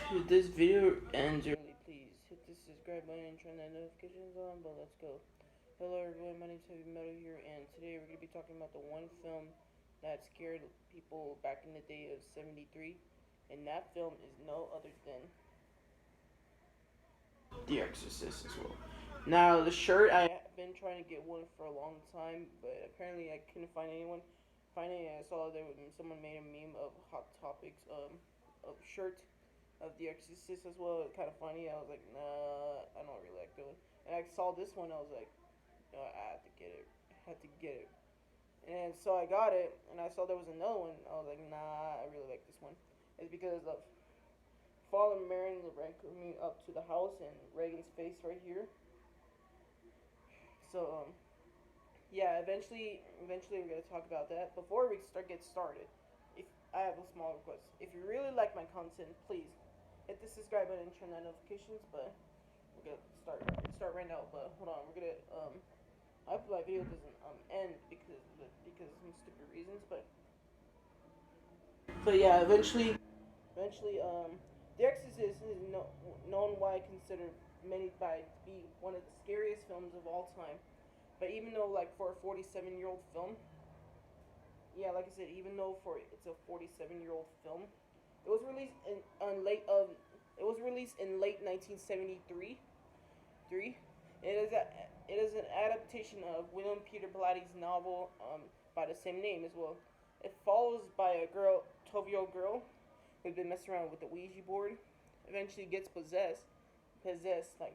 If this video ends early, please hit the subscribe button and turn that notifications on, but let's go. Hello everyone, my name is Heavy Metal here, and today we're going to be talking about the one film that scared people back in the day of 73, and that film is no other than The Exorcist as well. Now, the shirt, I have been trying to get one for a long time, but apparently I couldn't find anyone. Finally, I saw there was someone made a meme of Hot Topics of shirt of The Exorcist as well. It's kind of funny. I was like, nah, I don't really like those. And I saw this one. I was like, no, I had to get it. I had to get it. And so I got it, and I saw there was another one. I was like, nah, I really like this one. It's because of Father Marion me up to the house and Reagan's face right here. So yeah, eventually we're gonna talk about that. Before we get started, if I have a small request, if you really like my content, please hit the subscribe button and turn on notifications. But we're gonna start right now. But hold on, we're gonna I hope my video doesn't end because of some stupid reasons. But yeah, eventually The Exorcist is known why considered many by to be one of the scariest films of all time. But even though like for a 47-year-old film, yeah, like I said, even though for it's a 47-year-old film, it was released it was released in late 1973. It is an adaptation of William Peter Blatty's novel by the same name as well. It follows by a 12-year-old girl who's been messing around with the Ouija board. Eventually gets possessed like,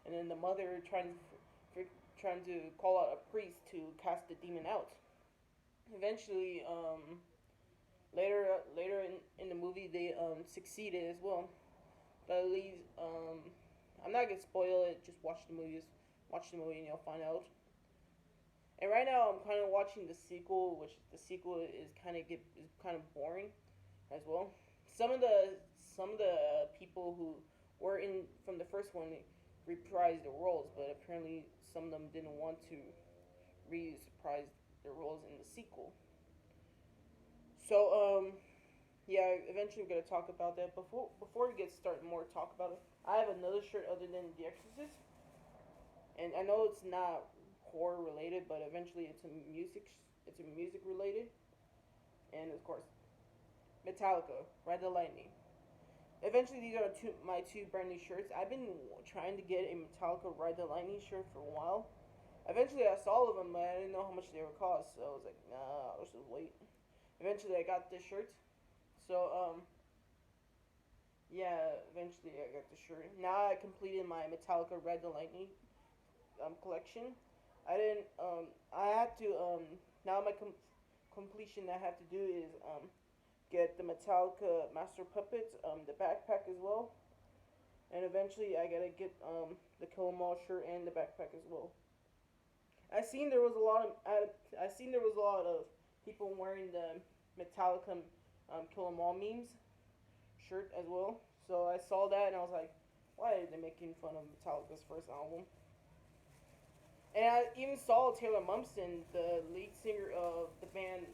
and then the mother trying to call out a priest to cast the demon out. Eventually, later in the movie, they succeeded as well. But at least, I'm not gonna spoil it. Just watch the movie, and you'll find out. And right now, I'm kind of watching the sequel, which the sequel is kind of boring, as well. Some of the people who were in from the first one reprised the roles, but apparently some of them didn't want to reprise their roles in the sequel. So yeah, eventually we're gonna talk about that. Before we get started more talk about it, I have another shirt other than The Exorcist, and I know it's not horror related, but eventually it's a music related, and of course Metallica, Ride the Lightning. Eventually, these are my two brand new shirts. I've been trying to get a Metallica Ride the Lightning shirt for a while. Eventually, I saw all of them, but I didn't know how much they would cost, so I was like, nah, I'll just wait. Eventually, I got this shirt. So, yeah, eventually I got the shirt. Now I completed my Metallica Ride the Lightning collection. I didn't, I had to, now my completion I have to do is, get the Metallica Master Puppets, the backpack as well, and eventually I gotta get the Kill 'Em All shirt and the backpack as well. I seen there was a lot of people wearing the Metallica Kill 'Em All memes shirt as well. So I saw that and I was like, why are they making fun of Metallica's first album? And I even saw Taylor Momsen, the lead singer of the band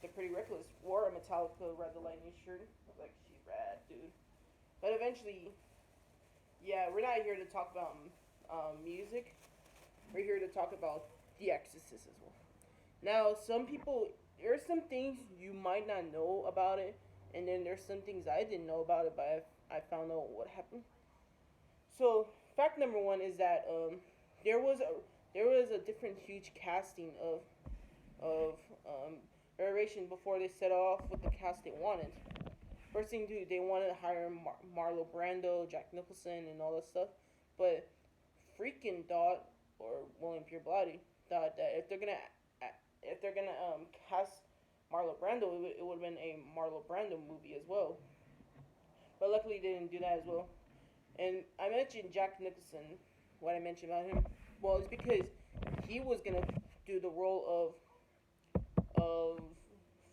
The Pretty Reckless, wore a Metallica Ride the Lightning shirt. I was like, she's rad, dude. But eventually, yeah, we're not here to talk about music. We're here to talk about The Exorcist as well. Now, there's some things you might not know about it, and then there's some things I didn't know about it, but I found out what happened. So, fact number one is that there was a different huge casting of variation before they set off with the cast they wanted. First thing they wanted to hire Marlon Brando, Jack Nicholson, and all that stuff, but freaking thought, or William Pierre Blatty thought that if they're gonna cast Marlon Brando, it would have been a Marlon Brando movie as well. But luckily they didn't do that as well. And I mentioned Jack Nicholson. What I mentioned about him, well, it's because he was gonna do the role of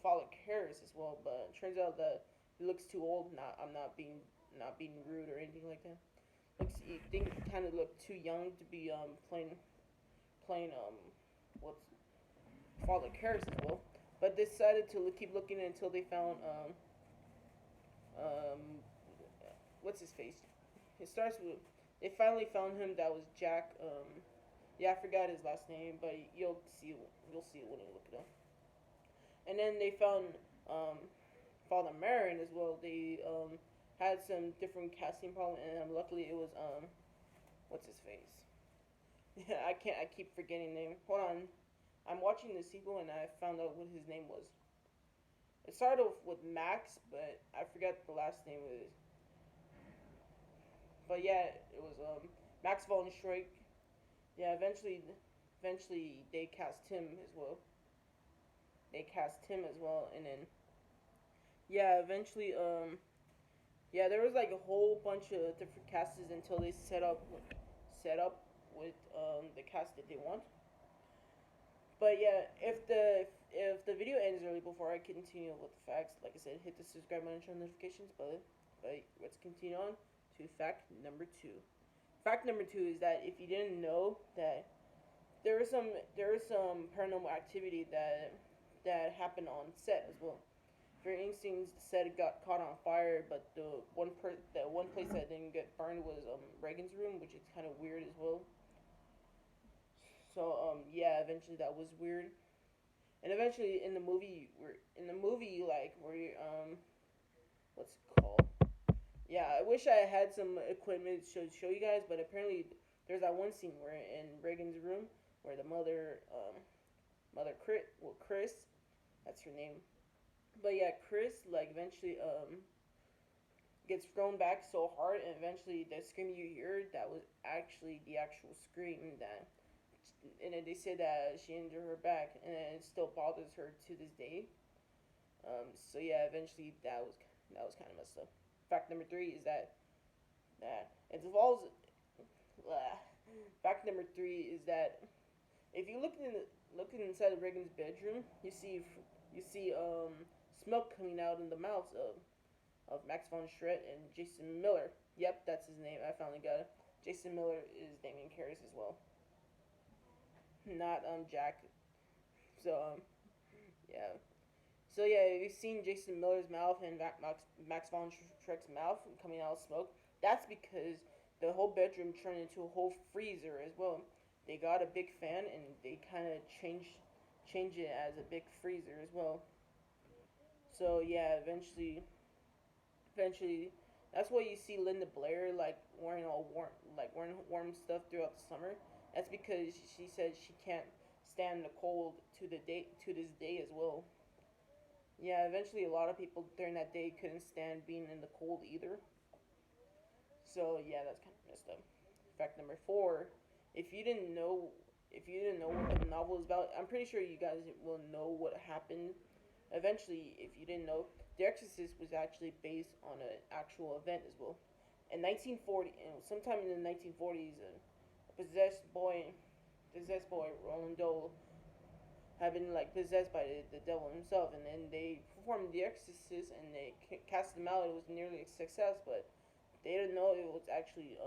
Father Karras as well, but it turns out that he looks too old. I'm not being rude or anything like that. He kind of looked too young to be playing what's Father Karras as well. But they decided to keep looking until they found um what's his face? It starts with they finally found him. That was Jack. Yeah, I forgot his last name, but you'll see it when you look it up. And then they found um, Father Marin as well. They had some different casting problem, and luckily it was what's his face? Yeah, I can't. I keep forgetting name. Hold on, I'm watching the sequel and I found out what his name was. It started off with Max, but I forgot the last name of it. But yeah, it was Max von Schreck. Yeah, eventually they cast him as well. They cast him as well, and then yeah, eventually yeah, there was like a whole bunch of different casts until they set up with the cast that they want. But yeah, if the video ends early before I continue with the facts, like I said, hit the subscribe button and turn notifications. But let's continue on to fact number two. Fact number two is that if you didn't know that there is some paranormal activity that happened on set as well. For instance, the set got caught on fire, but the one place that didn't get burned was Reagan's room, which is kind of weird as well. So yeah, eventually that was weird. And eventually in the movie like where what's it called? Yeah, I wish I had some equipment to show you guys, but apparently there's that one scene where in Reagan's room where the Chris, that's her name. But yeah, Chris like eventually gets thrown back so hard, and eventually the scream you hear that was actually the actual scream that, and then they said that she injured her back, and it still bothers her to this day. So yeah, eventually that was kind of messed up. Fact number three is that it involves. Fact number three is that if you looking inside of Reagan's bedroom, you see smoke coming out in the mouths of Max von Schreck and Jason Miller. Yep, that's his name. I finally got it. Jason Miller is Damien Karras as well, not Jack. So yeah. So yeah, you've seen Jason Miller's mouth and Max von Schreck's mouth coming out of smoke. That's because the whole bedroom turned into a whole freezer as well. They got a big fan and they kind of change it as a big freezer as well. So yeah, eventually, that's why you see Linda Blair like wearing warm stuff throughout the summer. That's because she said she can't stand the cold to this day as well. Yeah, eventually a lot of people during that day couldn't stand being in the cold either. So yeah, that's kind of messed up. Fact number four: if you didn't know, if you didn't know what the novel is about, I'm pretty sure you guys will know what happened. Eventually, if you didn't know, The Exorcist was actually based on an actual event as well. In 1940, sometime in the 1940s, a possessed boy, Roland Dole, had been like possessed by the devil himself, and then they performed The Exorcist and they cast him out. It was nearly a success, but they didn't know it was actually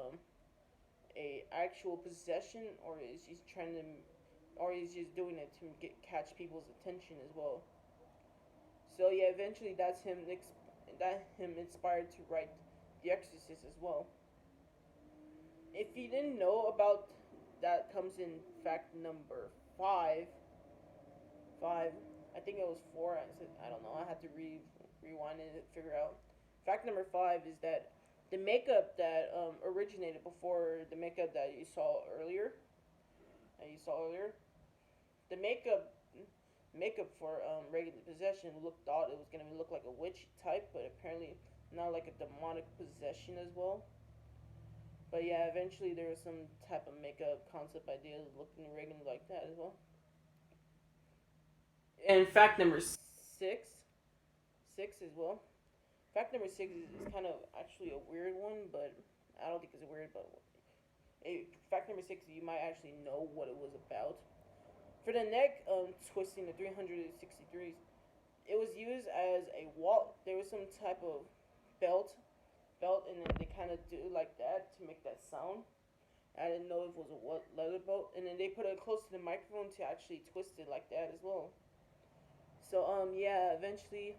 a actual possession, or he's just doing it to catch people's attention as well. So yeah, eventually that him inspired to write The Exorcist as well. If you didn't know about that, comes in fact number five. Five, I think it was four. I don't know. I had to rewind it and figure out. Fact number five is that the makeup that originated before the makeup that you saw earlier, the makeup for Reagan's possession thought it was gonna look like a witch type, but apparently not, like a demonic possession as well. But yeah, eventually there was some type of makeup concept idea looking Reagan like that as well. And fact number six as well. Fact number six is kind of actually a weird one, but I don't think it's weird. But fact number six, you might actually know what it was about. For the neck twisting, the 360 degrees, it was used as a wall. There was some type of belt, and then they kind of do like that to make that sound. I didn't know if it was a leather belt, and then they put it close to the microphone to actually twist it like that as well. So yeah, eventually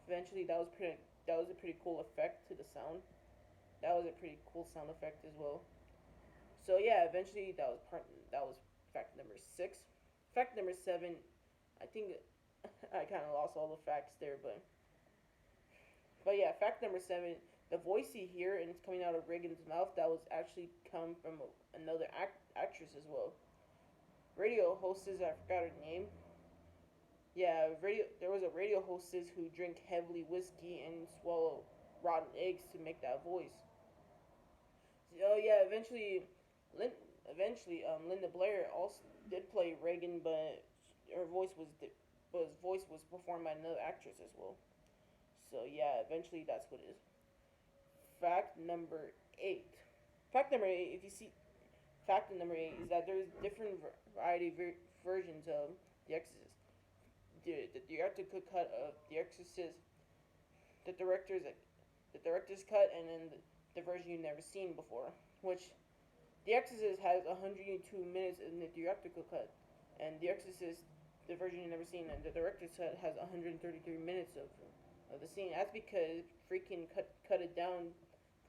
that was a pretty cool effect to the sound. that was a pretty cool sound effect as well. So yeah, eventually that was fact number 6. Fact number 7, I think I kind of lost all the facts there, but yeah, fact number 7, the voice you hear and it's coming out of Reagan's mouth, that was actually come from another actress as well. Radio hostess, I forgot her name. Yeah, radio. There was a radio hostess who drank heavily whiskey and swallow rotten eggs to make that voice. So yeah, Lin, Linda Blair also did play Reagan, but her voice was performed by another actress as well. So yeah, eventually that's what it is. Fact number 8. Fact number 8. If you see, fact number 8 is that there's different variety versions of The Exorcist. The theatrical cut of The Exorcist, the director's the director's cut, and then the version you've never seen before. Which The Exorcist has 102 minutes in the theatrical cut, and The Exorcist, the version you've never seen, and the director's cut has 133 minutes of the scene. That's because freaking cut it down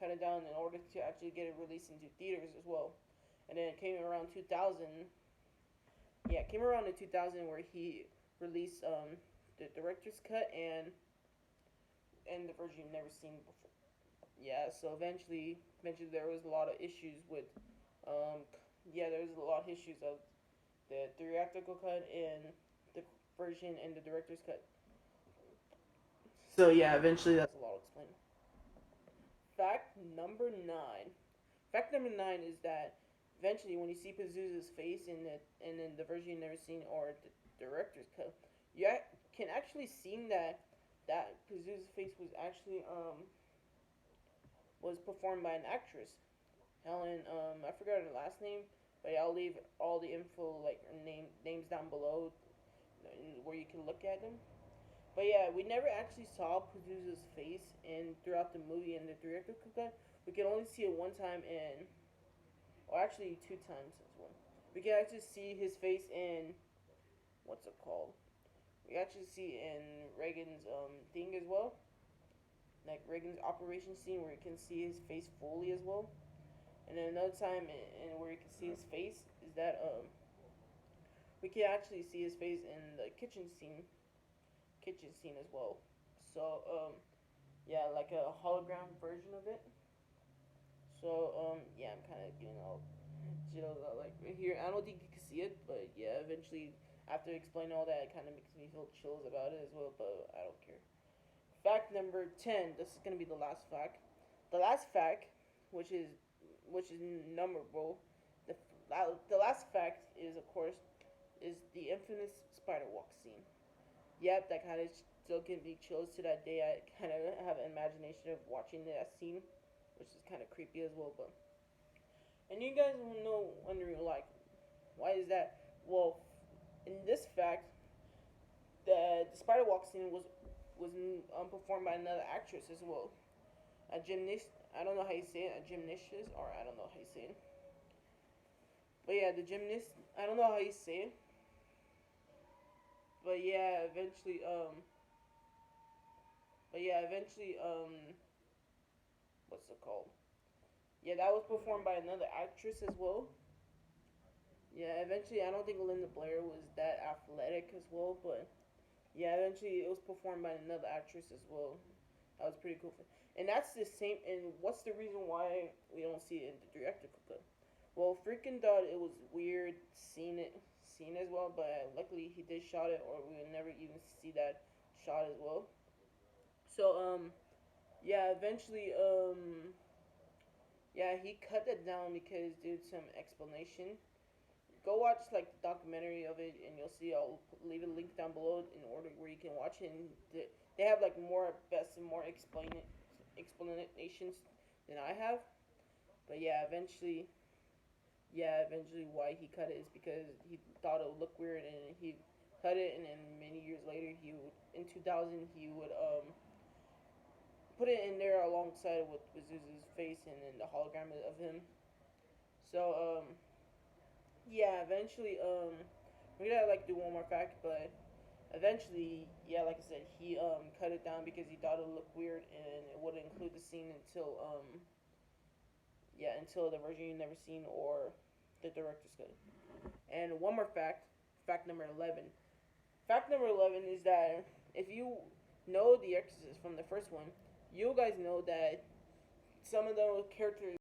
in order to actually get it released into theaters as well. And then it came around 2000. Yeah, it came around in 2000 where he released the director's cut and the version you've never seen before. Yeah, so eventually there was a lot of issues with um yeah, there was a lot of issues of the theatrical cut and the version and the director's cut. So yeah, eventually that's a lot to explain. Fact number 9. Fact number 9 is that eventually when you see Pazuzu's face in the version you've never seen or the director's cut, you can actually see that Pazuzu's face was actually was performed by an actress. Helen, I forgot her last name, but yeah, I'll leave all the info like names down below where you can look at them. But yeah, we never actually saw Pazuzu's face in throughout the movie in the director's cut. We could only see it one time in, or actually two times as well. We can actually see his face in what's it called? We actually see in Reagan's thing as well, like Reagan's operation scene where you can see his face fully as well. And then another time where you can see his face is that we can actually see his face in the kitchen scene as well. So yeah, like a hologram version of it. So yeah, I'm kind of getting all chills out like right here. I don't think you can see it, but yeah, eventually after explaining all that, it kind of makes me feel chills about it as well. But I don't care. Fact number 10. This is gonna be the last fact. The last fact, which is numberable. The the last fact is of course is the infamous spider walk scene. Yep, that kind of still can be chills to that day. I kind of have an imagination of watching that scene, which is kind of creepy as well. But and you guys will know wondering like, why is that? Well, in this fact, the spider walk scene was performed by another actress as well, a gymnast. I don't know how you say it, a gymnasius, or I don't know how you say it. But yeah, the gymnast. I don't know how you say it. But yeah, eventually, what's it called? Yeah, that was performed by another actress as well. Yeah, eventually, I don't think Linda Blair was that athletic as well, but yeah, eventually it was performed by another actress as well. That was pretty cool. And that's the same. And what's the reason why we don't see it in the theatrical cut? Well, freaking thought it was weird seeing as well, but luckily he did shot it, or we would never even see that shot as well. So yeah, eventually yeah, he cut it down because due to some explanation. Go watch like the documentary of it, and you'll see. I'll leave a link down below in order where you can watch it. And they have like more best and more explanations than I have. But eventually why he cut it is because he thought it would look weird, and he cut it. And then many years later, he would in 2000 he would put it in there alongside with Pazuzu's face and then the hologram of him. So yeah, eventually we gotta like do one more fact, but eventually, yeah, like I said, he cut it down because he thought it would look weird and it wouldn't include the scene until Yeah, until the version you've never seen or the director's cut. And one more fact, fact number 11. Fact number 11 is that if you know The Exorcist from the first one, you guys know that some of the characters